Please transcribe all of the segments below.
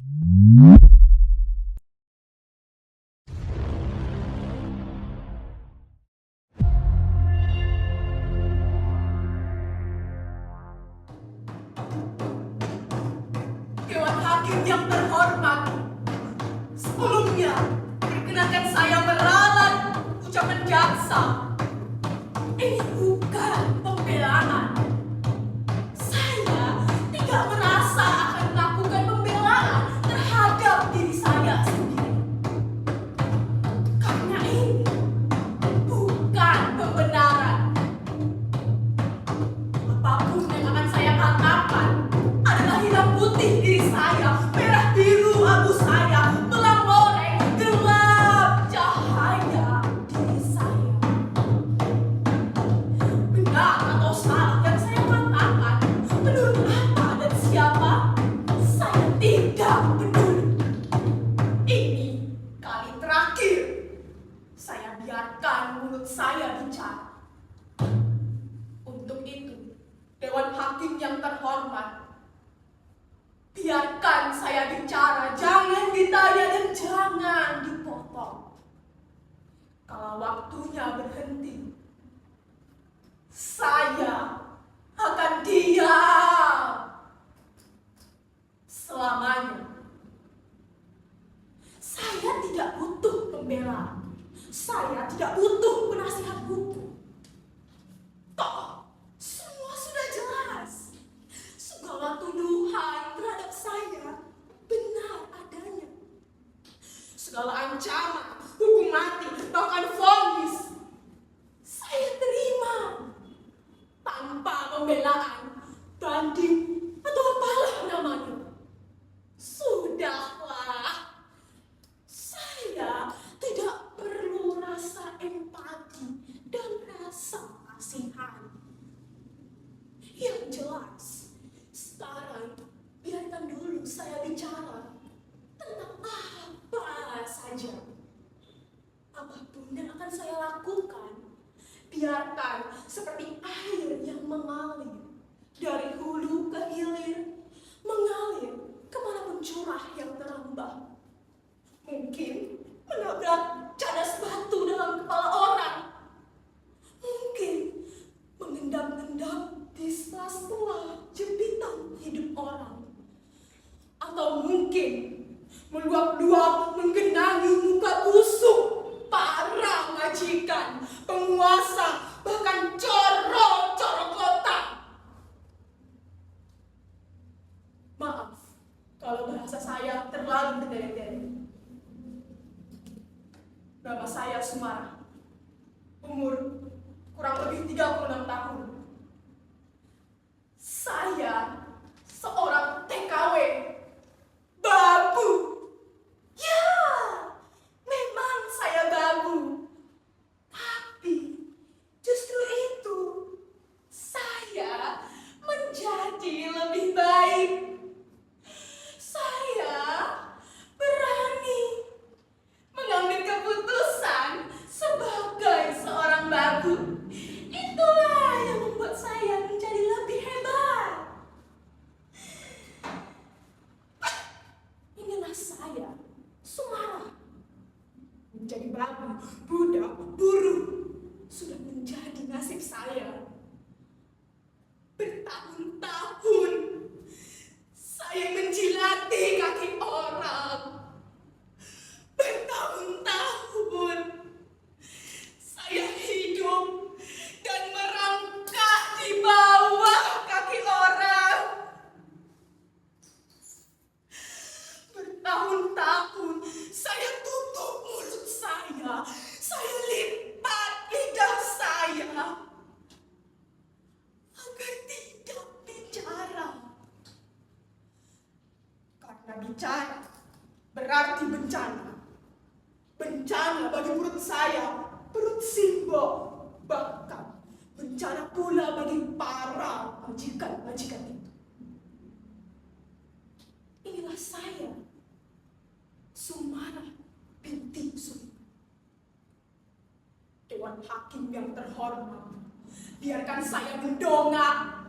Dewan Hakim yang terhormat, sebelumnya perkenankan saya meralat ucapan jaksa. Ini bukan pembelaan. Saya tidak merasa akan melakukan pembelaan terhadap diri saya sendiri. Karena ini bukan pembenaran. Apapun yang akan saya katakan adalah hitam putih diri saya, merah biru abu saya, belang loreng, gelap cahaya diri saya. Benar atau salah yang saya katakan, menurut apa dan siapa, saya tidak peduli. Ini kali terakhir saya biarkan mulut saya bicara. Untuk itu, Dewan Hakim yang terhormat, biarkan saya bicara, jangan ditanya dan jangan dipotong. Kalau waktunya berhenti, saya akan diam selamanya. Saya tidak butuh pembelaan. Saya tidak butuh penasihat hukum. Toh, semua sudah jelas. Segala tuduhan terhadap saya benar adanya. Segala ancaman, hukum mati, bahkan vonis, saya terima tanpa pembelaan, banding, atau apalah namanya. Sudahlah, saya tidak perlu rasa empati dan rasa kasihan. Yang jelas, sekarang biarkan dulu saya bicara tentang apa saja. Apapun yang akan saya lakukan, biarkan seperti air yang mengalir dari hulu ke hilir, mengalir kemanapun curah yang terambah. Mungkin menabrak cadas batu dalam kepala orang, mungkin mengendam-endam di sela-sela jempitan hidup orang, atau mungkin meluap-luap menggenangi muka busuk para majikan, penguasa, bahkan corok-corok kota. Maaf kalau bahasa saya terlalu bertele-tele. Nama saya Sumara, umur kurang lebih 36 tahun. Saya seorang TKW babu. Ya, memang saya babu. Tapi justru itu saya menjadi lebih baik. Saya berani mengambil keputusan sebagai seorang babu. Itulah yang membuat saya menjadi lebih hebat. Inilah saya, Sumara. Menjadi babu, budak, buruh sudah menjadi nasib saya. Bertahun-tahun saya menjilati kaki orang. Bertahun-tahun saya hidup dan merangkak di bawah kaki orang. Bertahun-tahun saya tutup mulut saya lipat lidah saya agar tidak bicara. Karena bicara berarti bencana. Bencana bagi perut saya, perut Simbo, bahkan bencana pula bagi para majikan-majikan itu. Inilah saya, Sumara binti Sumi. Dewan Hakim yang terhormat, biarkan saya mendongak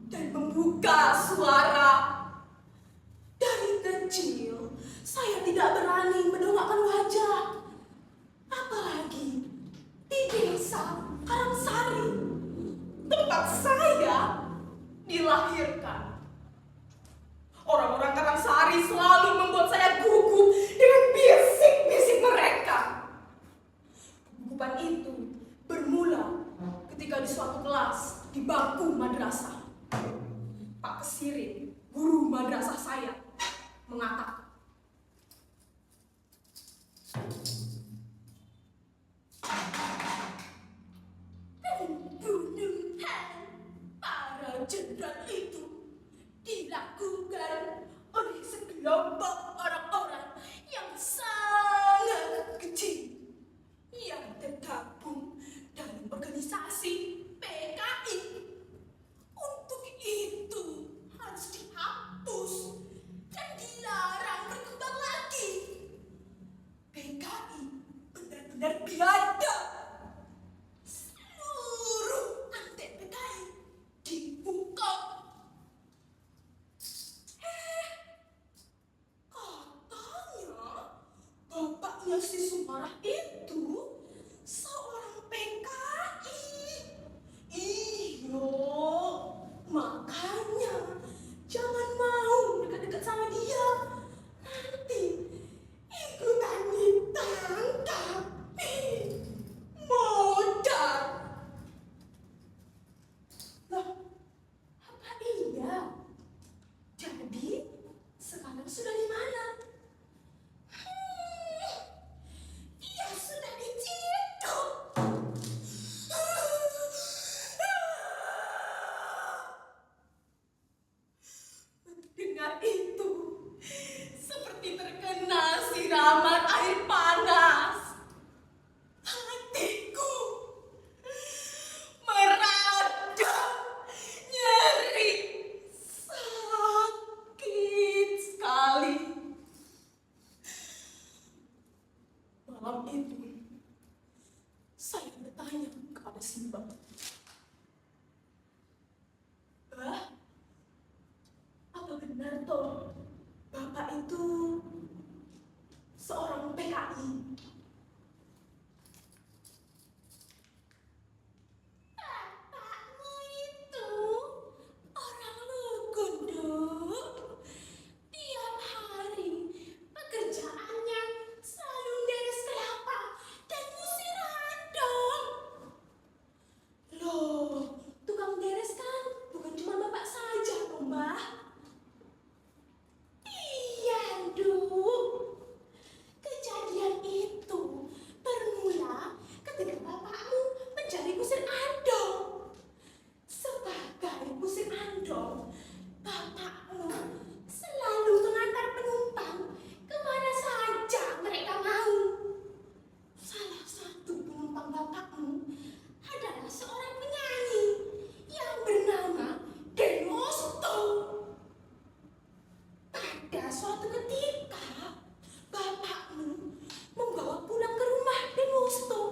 dan membuka suara. Dari kecil kelompok orang-orang yang sangat kecil yang tergabung dalam organisasi PKI. Untuk itu harus dihapus dan dilarang berkembang lagi. PKI benar-benar biadab. Seluruh antek PKI dihukum. Katanya bapaknya si Sumarah itu seorang PKI. Iyo, makanya jangan mau dekat-dekat sama dia. Nanti ikutan ditangkap. Modal. Loh, apa iya? Jadi sekarang sudah di mana? Dia sudah diciduk. Dengar itu seperti terkena siraman air panas. Hatiku meradang nyeri, sakit sekali. Malam itu saya bertanya kepada Simba, "Bah, apa benar toh Bapak itu seorang PKI?" Bapakmu itu orang lugu, Duk. Tiap hari pekerjaannya selalu deres kelapa dan ngusir handong. Loh, tukang deres kan bukan cuma bapak saja, toh, Mbah. Iya, Duk. Kejadian itu bermula ketika bapakmu mencari kusir andong. Sebagai kusir andong, bapakmu selalu mengantar penumpang kemana saja mereka mau. Salah satu penumpang bapakmu adalah seorang penyanyi yang bernama Denosto. Pada suatu ketika, bapakmu membawa pulang ke rumah Denosto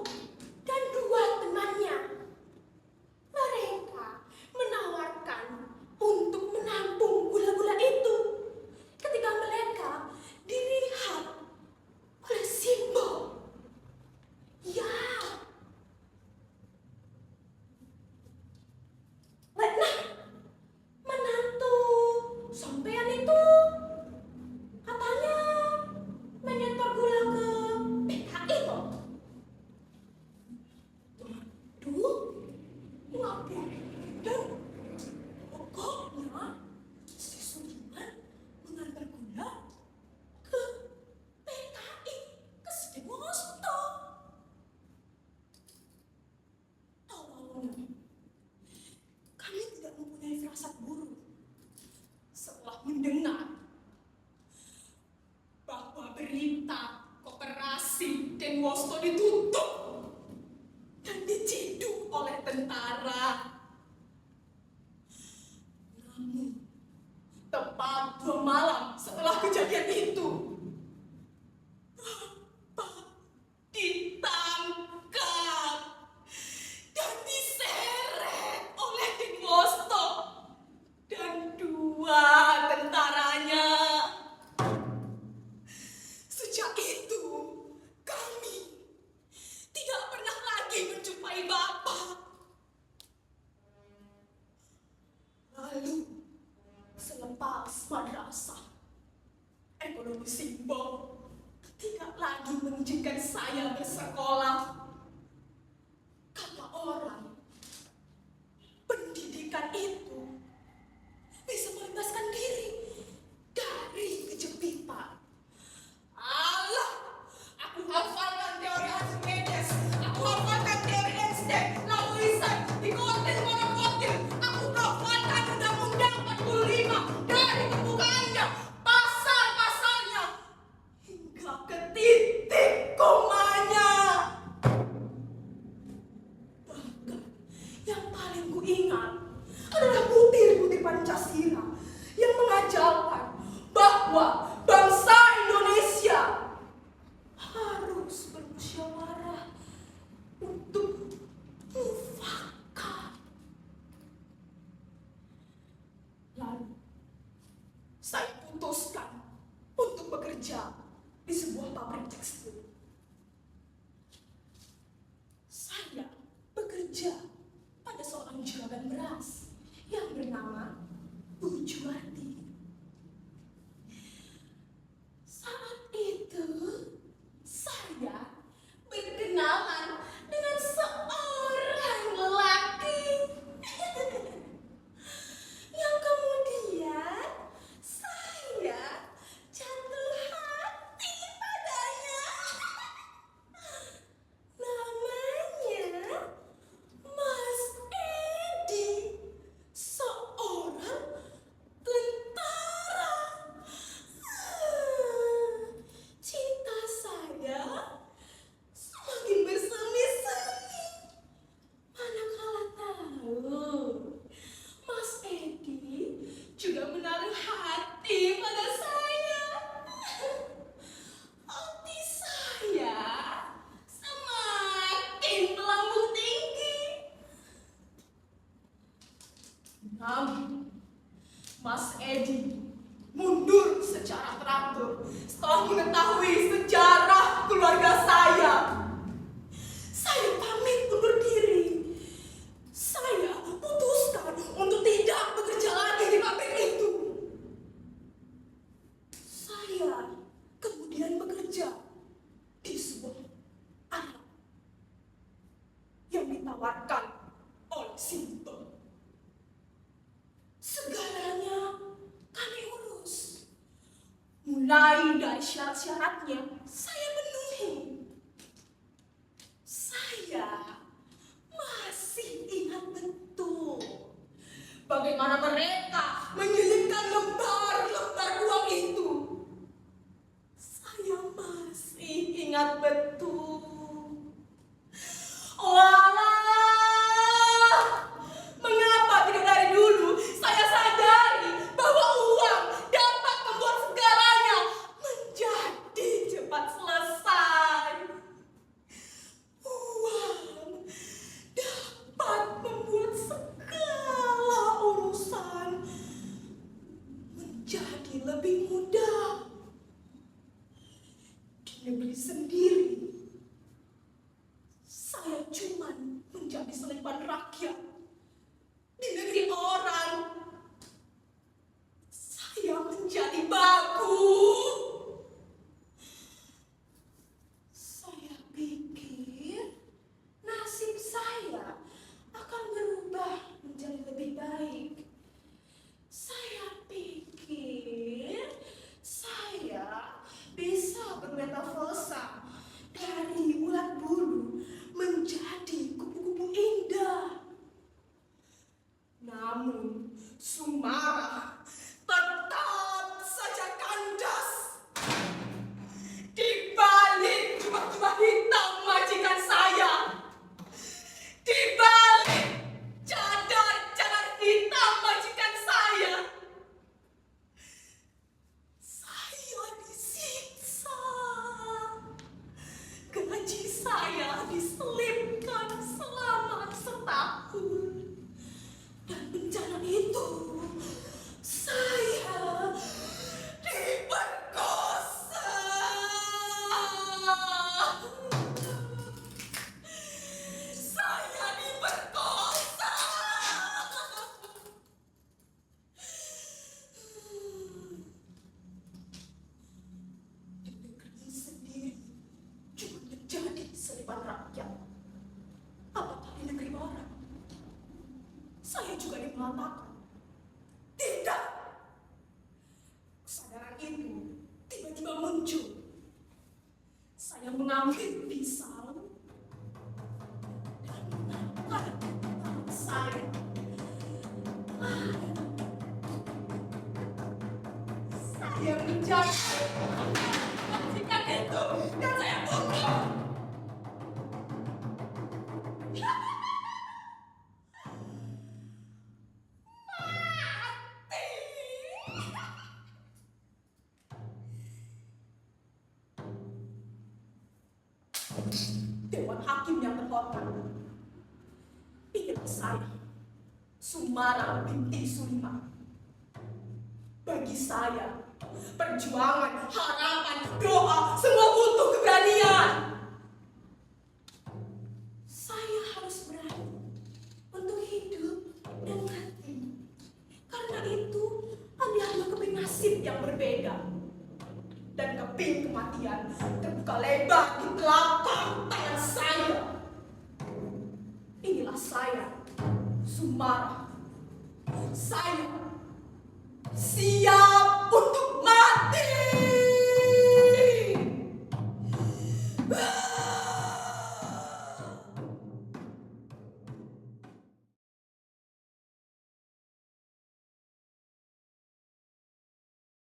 dan dua temannya. Mereka menawarkan untuk menampung gula-gula itu ketika mereka dilihat oleh Simba. Ya, benar, menantu sampean itu katanya menyetor gula ke PKI toh. Waduh, ngapun dan pokoknya si Suliman mengantar gula ke PKI, ke Demosto. Awalnya kami tidak mempunyai firasat buruk setelah mendengar bahwa berita koperasi Demosto ditutup dan diciduk oleh tentara. Namun, tepat 2 malam setelah kejadian itu, Bapak ditangkap dan diseret oleh Demosto dan 2 tentaranya. Sejak itu, kami tidak pernah lagi menjumpai Bapak. Lalu, selepas madrasah, ekonomi Simba tidak lagi mengizinkan saya bersekolah. Kata orang, pendidikan itu bisa membebaskan diri dari kejepitan. Allah, aku hafalkan teori Archimedes, aku hafalkan teori Einstein, Lavoisier, dikotil monokotil, aku hafalkan Undang-Undang 45 dari pembukaannya, pasal-pasal bekerja di sebuah pabrik tekstil. Saya bekerja pada seorang juragan beras yang bernama Bu Juwati. Saat itu, saya berkenalan dengan seorang lelaki yang kemudian saya jatuh hati padanya. Namanya Mas Edi, seorang tentara. Cinta saya semakin bersemi-semi. Manakala tahu Mas Edi juga menaruh hati pada saya. Hati saya semakin melambung tinggi. Namun, Mas Edi mundur secara teratur setelah mengetahui sejarah keluarga saya. Saya pamit undur diri. Saya putuskan untuk tidak bekerja lagi di pabrik itu. Saya kemudian bekerja di sebuah alat yang ditawarkan oleh Sinto. Segalanya kami urus. Mulai dari syarat-syaratnya saya penuhi. Saya masih ingat betul bagaimana mereka menyelipkan lembar-lembar uang itu. Saya masih ingat betul. Walah, mengapa tidak dari dulu saya sadari bahwa uang dapat membuat segalanya menjadi cepat selesai. Uang dapat membuat segala urusan menjadi lebih mudah. Di negeri sendiri, saya cuman menjadi selipan rakyat. Di negeri orang, saya menjadi babu. Saya pikir nasib saya akan berubah menjadi lebih baik. Saya pikir saya bisa bermetafosa dari ulat bulu menjadi kupu-kupu indah. Namun, Sumara tetap saja kandas. Di balik jubah-jubah hitam majikan saya, di balik cadar-cadar hitam majikan saya disiksa. Gaji saya diselipkan selama setahun. Dan bencana itu, saya diperkosa. Saya diperkosa. Di negeri sendiri juga menjadi selipan rakyat. Apakah di negeri orang? Saya juga mengatakan, tidak. Kesadaran itu tiba-tiba muncul. Saya mengambil pisau dan menangkap tangan saya. Saya menjadi majikan itu dan saya bunuh. Dewan Hakim yang terhormat, pilih saya, Sumara binti Sulima. Bagi saya, perjuangan, harapan, yang berbeda. Dan keping kematian terbuka lebar di telapak tangan saya. Inilah saya, Sumara. Saya siap untuk